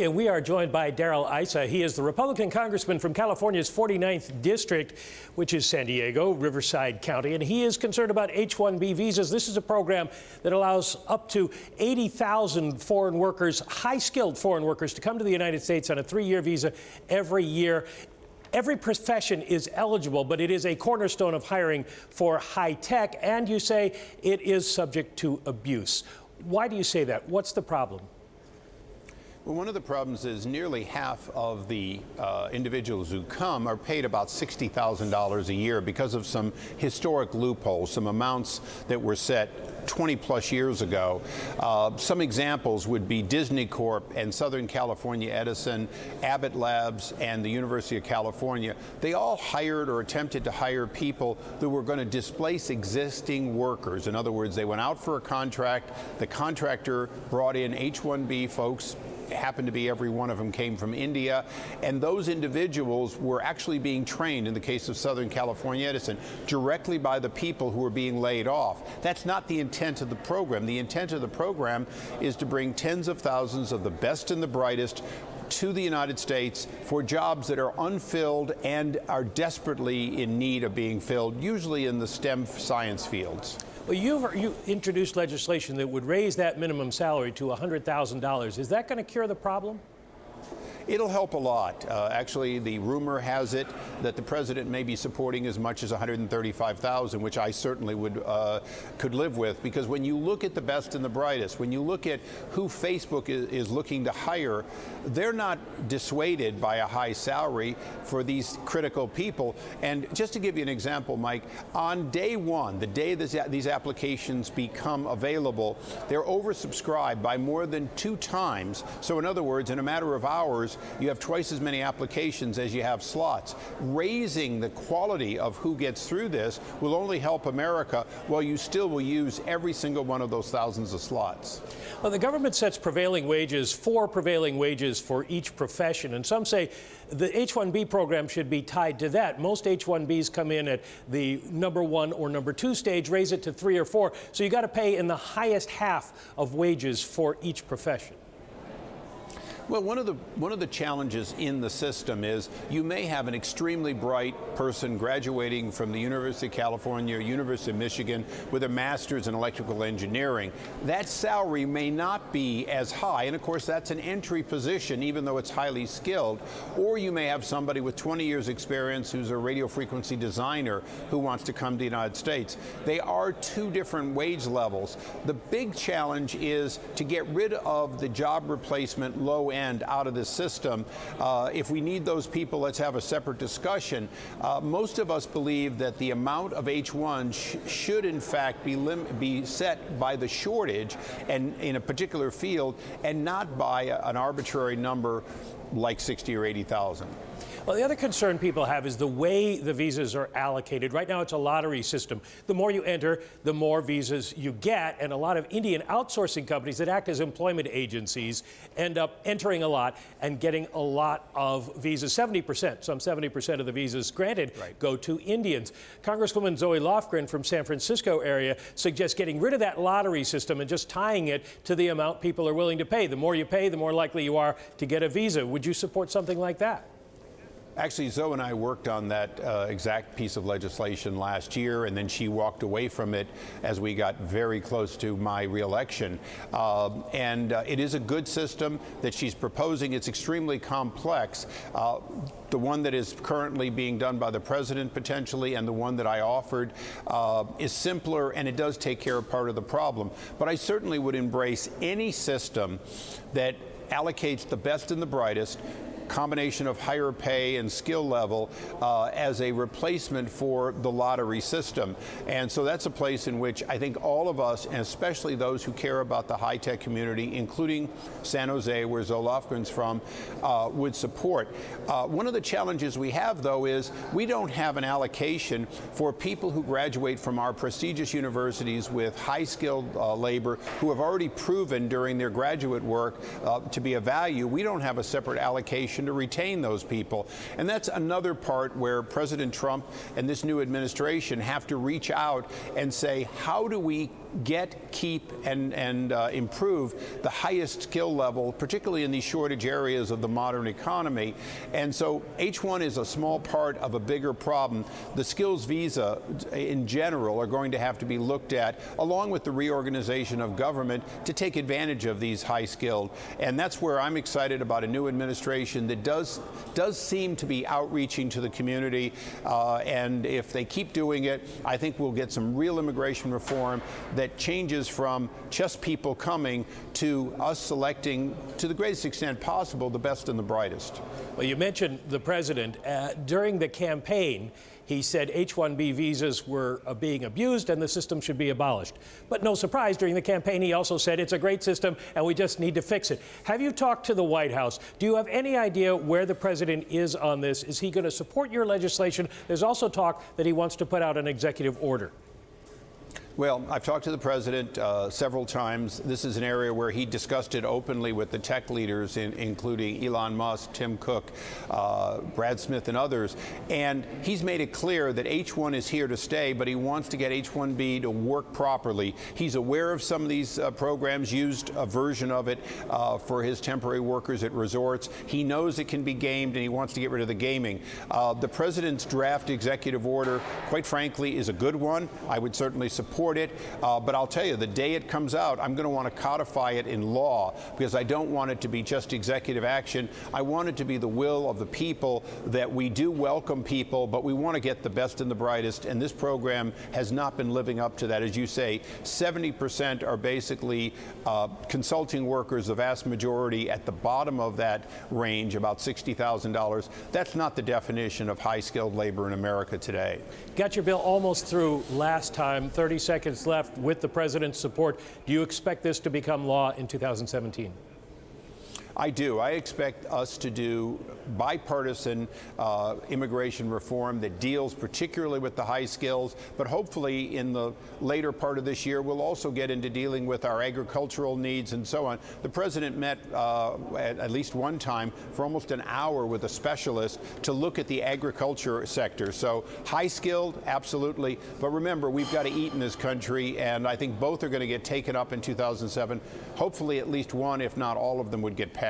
And we are joined by Darrell Issa. He is the Republican congressman from California's 49th district, which is San Diego, Riverside County, and he is concerned about H-1B visas. This is a program that allows up to 80,000 foreign workers, high-skilled foreign workers, to come to the United States on a 3-year visa every year. Every profession is eligible, but it is a cornerstone of hiring for high tech, and you say it is subject to abuse. Why do you say that? What's the problem? Well, one of the problems is nearly half of the individuals who come are paid about $60,000 a year because of some historic loopholes, some amounts that were set 20 plus years ago. Some examples would be Disney Corp and Southern California Edison, Abbott Labs, and the University of California. They all hired or attempted to hire people that were going to displace existing workers. In other words, they went out for a contract. The contractor brought in H-1B folks. Happened to be every one of them came from India, and those individuals were actually being trained, in the case of Southern California Edison, directly by the people who were being laid off. That's not the intent of the program. The intent of the program is to bring tens of thousands of the best and the brightest to the United States for jobs that are unfilled and are desperately in need of being filled, usually in the STEM science fields. Well, you introduced legislation that would raise that minimum salary to $100,000. Is that going to cure the problem? It'll help a lot. Actually, the rumor has it that the president may be supporting as much as $135,000, which I certainly could live with, because when you look at the best and the brightest, when you look at who Facebook is looking to hire, they're not dissuaded by a high salary for these critical people. And just to give you an example, Mike, on day one, the day these applications become available, they're oversubscribed by more than 2 times. So in other words, in a matter of hours, you have twice as many applications as you have slots. Raising the quality of who gets through this will only help America, while you still will use every single one of those thousands of slots. Well, the government sets prevailing wages for each profession, and some say the H-1B program should be tied to that. Most H-1Bs come in at the number 1 or number 2 stage, raise it to 3 or 4, so you got to pay in the highest half of wages for each profession. Well, one of the challenges in the system is you may have an extremely bright person graduating from the University of California or University of Michigan with a master's in electrical engineering. That salary may not be as high, and of course that's an entry position even though it's highly skilled. Or you may have somebody with 20 years experience who's a radio frequency designer who wants to come to the United States. They are 2 different wage levels. The big challenge is to get rid of the job replacement low end out of this system. If we need those people, let's have a separate discussion. Most of us believe that the amount of H1 should in fact be set by the shortage and in a particular field, and not by an arbitrary number like 60 or 80,000. Well, the other concern people have is the way the visas are allocated. Right now, it's a lottery system. The more you enter, the more visas you get. And a lot of Indian outsourcing companies that act as employment agencies end up entering a lot and getting a lot of visas. 70%, some 70% of the visas granted go to Indians. Congresswoman Zoe Lofgren from San Francisco area suggests getting rid of that lottery system and just tying it to the amount people are willing to pay. The more you pay, the more likely you are to get a visa. Would you support something like that? Actually, Zoe and I worked on that exact piece of legislation last year, and then she walked away from it as we got very close to my reelection. It is a good system that she's proposing. It's extremely complex. The one that is currently being done by the president potentially, and the one that I offered is simpler, and it does take care of part of the problem. But I certainly would embrace any system that allocates the best and the brightest, combination of higher pay and skill level as a replacement for the lottery system. And so that's a place in which I think all of us, and especially those who care about the high-tech community, including San Jose, where Zoe Lofgren's from, would support. One of the challenges we have, though, is we don't have an allocation for people who graduate from our prestigious universities with high-skilled labor who have already proven during their graduate work to be of value. We don't have a separate allocation motivation to retain those people. And that's another part where President Trump and this new administration have to reach out and say, how do we get, keep, and improve the highest skill level, particularly in these shortage areas of the modern economy. And so H-1 is a small part of a bigger problem. The skills visa in general are going to have to be looked at, along with the reorganization of government, to take advantage of these high-skilled. And that's where I'm excited about a new administration that does seem to be outreaching to the community. And if they keep doing it, I think we'll get some real immigration reform that changes from just people coming to us selecting, to the greatest extent possible, the best and the brightest. Well, you mentioned the president. During the campaign, he said H-1B visas were being abused and the system should be abolished. But no surprise, during the campaign, he also said it's a great system and we just need to fix it. Have you talked to the White House? Do you have any idea where the president is on this? Is he going to support your legislation? There's also talk that he wants to put out an executive order. Well, I've talked to the president several times. This is an area where he discussed it openly with the tech leaders, including Elon Musk, Tim Cook, Brad Smith, and others. And he's made it clear that H-1 is here to stay, but he wants to get H-1B to work properly. He's aware of some of these programs, used a version of it for his temporary workers at resorts. He knows it can be gamed, and he wants to get rid of the gaming. The president's draft executive order, quite frankly, is a good one. I would certainly support it, but I'll tell you, the day it comes out, I'm going to want to codify it in law, because I don't want it to be just executive action. I want it to be the will of the people, that we do welcome people, but we want to get the best and the brightest, and this program has not been living up to that. As you say, 70% are basically consulting workers, the vast majority at the bottom of that range, about $60,000. That's not the definition of high-skilled labor in America today. Got your bill almost through last time, 30 seconds left with the president's support. Do you expect this to become law in 2017? I do. I expect us to do bipartisan immigration reform that deals particularly with the high skills, but hopefully in the later part of this year, we'll also get into dealing with our agricultural needs and so on. The president met at least one time for almost an hour with a specialist to look at the agriculture sector. So high skilled, absolutely. But remember, we've got to eat in this country, and I think both are going to get taken up in 2007. Hopefully at least one, if not all of them, would get passed.